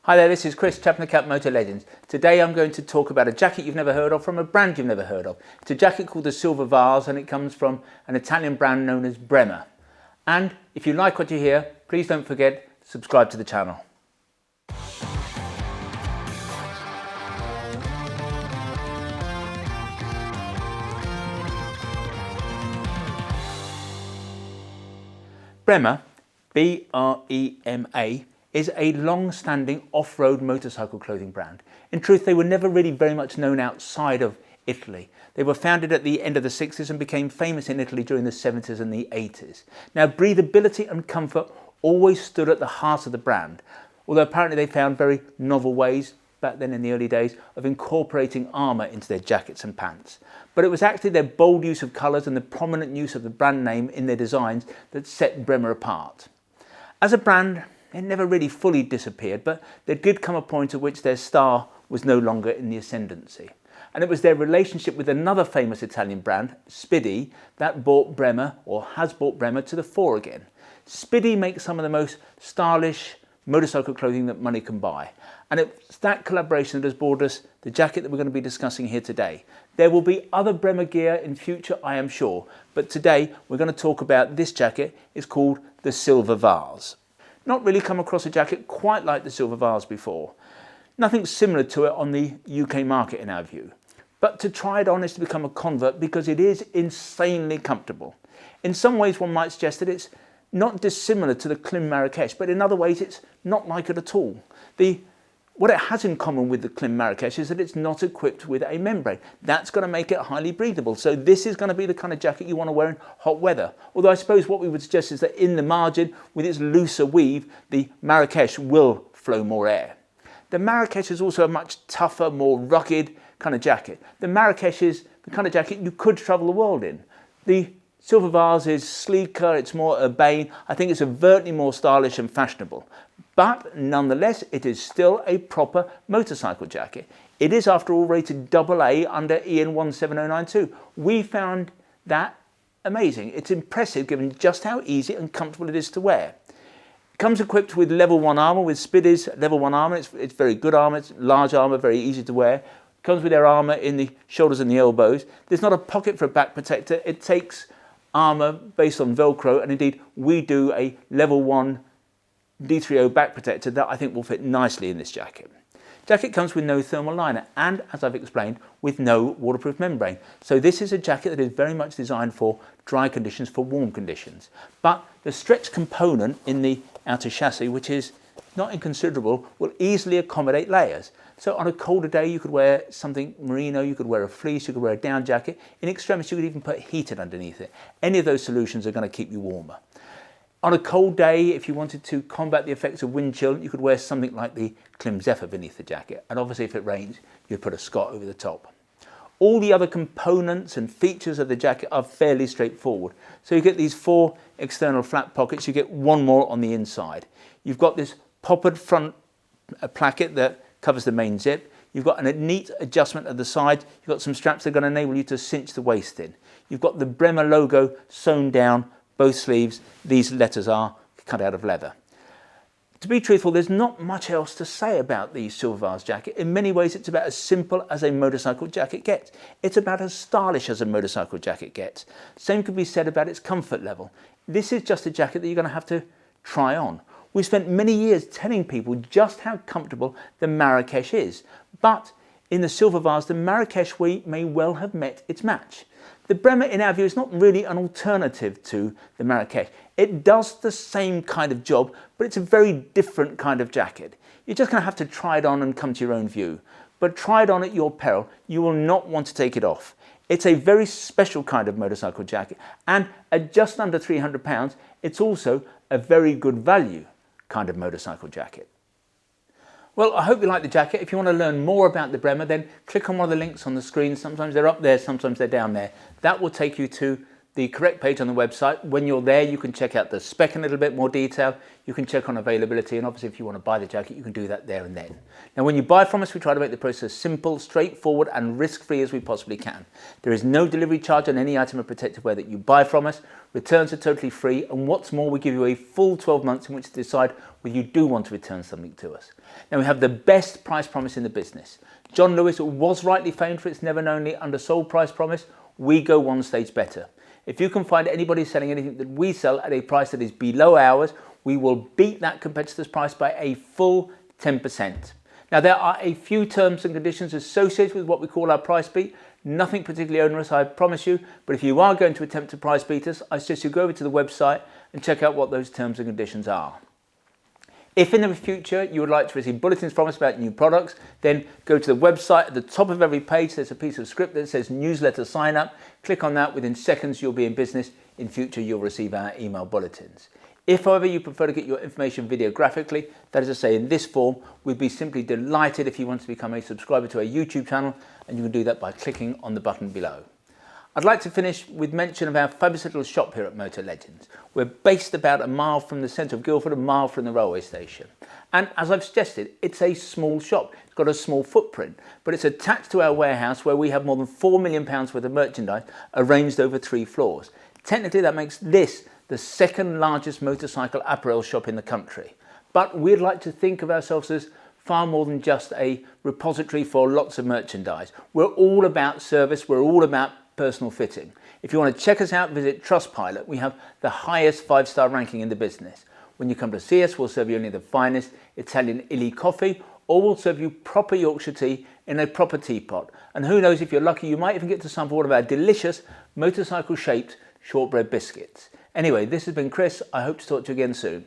Hi there, this is Chris, Chap in the Cap Motor Legends. Today I'm going to talk about a jacket you've never heard of from a brand you've never heard of. It's a jacket called the Silver Vase and it comes from an Italian brand known as Brema. And if you like what you hear, please don't forget to subscribe to the channel. Brema, B-R-E-M-A, is a long-standing off-road motorcycle clothing brand. In truth, they were never really very much known outside of Italy. They were founded at the end of the 60s and became famous in Italy during the 70s and the 80s. Now, breathability and comfort always stood at the heart of the brand, although apparently they found very novel ways, back then in the early days, of incorporating armour into their jackets and pants. But it was actually their bold use of colours and the prominent use of the brand name in their designs that set Brema apart. As a brand, it never really fully disappeared, but there did come a point at which their star was no longer in the ascendancy. And it was their relationship with another famous Italian brand, Spidi, that brought Brema, or has brought Brema, to the fore again. Spidi makes some of the most stylish motorcycle clothing that money can buy. And it's that collaboration that has brought us the jacket that we're going to be discussing here today. There will be other Brema gear in future, I am sure, but today we're going to talk about this jacket. It's called the Silver Vase. Not really come across a jacket quite like the Silver Vase before. Nothing similar to it on the UK market in our view. But to try it on is to become a convert because it is insanely comfortable. In some ways one might suggest that it's not dissimilar to the Klim Marrakesh, but in other ways it's not like it at all. What it has in common with the Klim Marrakesh is that it's not equipped with a membrane. That's going to make it highly breathable. So this is going to be the kind of jacket you want to wear in hot weather. Although I suppose what we would suggest is that in the margin, with its looser weave, the Marrakesh will flow more air. The Marrakesh is also a much tougher, more rugged kind of jacket. The Marrakesh is the kind of jacket you could travel the world in. The Silver Vase is sleeker, it's more urbane. I think it's overtly more stylish and fashionable. But nonetheless, it is still a proper motorcycle jacket. It is, after all, rated AA under EN 17092. We found that amazing. It's impressive given just how easy and comfortable it is to wear. It comes equipped with level 1 armour, with Spidi's level 1 armour. It's very good armour, it's large armour, very easy to wear. It comes with their armour in the shoulders and the elbows. There's not a pocket for a back protector. It takes armour based on Velcro, and indeed we do a level 1 D3O back protector that I think will fit nicely in this jacket. Jacket comes with no thermal liner and, as I've explained, with no waterproof membrane. So this is a jacket that is very much designed for dry conditions, for warm conditions. But the stretch component in the outer chassis, which is not inconsiderable, will easily accommodate layers. So on a colder day you could wear something merino, you could wear a fleece, you could wear a down jacket. In extremis you could even put heated underneath it. Any of those solutions are going to keep you warmer. On a cold day, if you wanted to combat the effects of wind chill, you could wear something like the Klim Zephyr beneath the jacket. And obviously if it rains, you'd put a Scott over the top. All the other components and features of the jacket are fairly straightforward. So you get these 4 external flap pockets, you get one more on the inside. You've got this poppered front placket that covers the main zip. You've got a neat adjustment at the side. You've got some straps that are going to enable you to cinch the waist in. You've got the Brema logo sewn down both sleeves. These letters are cut out of leather. To be truthful, there's not much else to say about the Silver Vase jacket. In many ways, it's about as simple as a motorcycle jacket gets. It's about as stylish as a motorcycle jacket gets. Same could be said about its comfort level. This is just a jacket that you're going to have to try on. We spent many years telling people just how comfortable the Marrakesh is. But in the Silver Vase, the Marrakesh may well have met its match. The Brema, in our view, is not really an alternative to the Marrakesh. It does the same kind of job, but it's a very different kind of jacket. You're just going to have to try it on and come to your own view. But try it on at your peril. You will not want to take it off. It's a very special kind of motorcycle jacket, and at just under £300, it's also a very good value kind of motorcycle jacket. Well, I hope you like the jacket. If you want to learn more about the Brema, then click on one of the links on the screen. Sometimes they're up there, sometimes they're down there. That will take you to the correct page on the website. When you're there, you can check out the spec in a little bit more detail. You can check on availability, and obviously if you want to buy the jacket, you can do that there and then. Now, when you buy from us, we try to make the process simple, straightforward and risk-free as we possibly can. There is no delivery charge on any item of protective wear that you buy from us. Returns are totally free, and what's more, we give you a full 12 months in which to decide whether you do want to return something to us. Now, we have the best price promise in the business. John Lewis was rightly famed for its never-knownly undersold price promise. We go one stage better. If you can find anybody selling anything that we sell at a price that is below ours, we will beat that competitor's price by a full 10%. Now, there are a few terms and conditions associated with what we call our price beat. Nothing particularly onerous, I promise you, but if you are going to attempt to price beat us, I suggest you go over to the website and check out what those terms and conditions are. If in the future you would like to receive bulletins from us about new products, then go to the website. At the top of every page there's a piece of script that says newsletter sign up. Click on that. Within seconds you'll be in business. In future you'll receive our email bulletins. If, however, you prefer to get your information videographically, that is to say in this form, we'd be simply delighted if you want to become a subscriber to our YouTube channel, and you can do that by clicking on the button below. I'd like to finish with mention of our fabulous little shop here at Motor Legends. We're based about a mile from the centre of Guildford, a mile from the railway station. And as I've suggested, it's a small shop. It's got a small footprint, but it's attached to our warehouse where we have more than £4 million worth of merchandise arranged over 3 floors. Technically, that makes this the second largest motorcycle apparel shop in the country. But we'd like to think of ourselves as far more than just a repository for lots of merchandise. We're all about service. We're all about personal fitting. If you want to check us out, visit Trustpilot. We have the highest 5-star ranking in the business. When you come to see us, we'll serve you only the finest Italian illy coffee, or we'll serve you proper Yorkshire tea in a proper teapot. And who knows, if you're lucky, you might even get to sample one of our delicious motorcycle-shaped shortbread biscuits. Anyway, this has been Chris. I hope to talk to you again soon.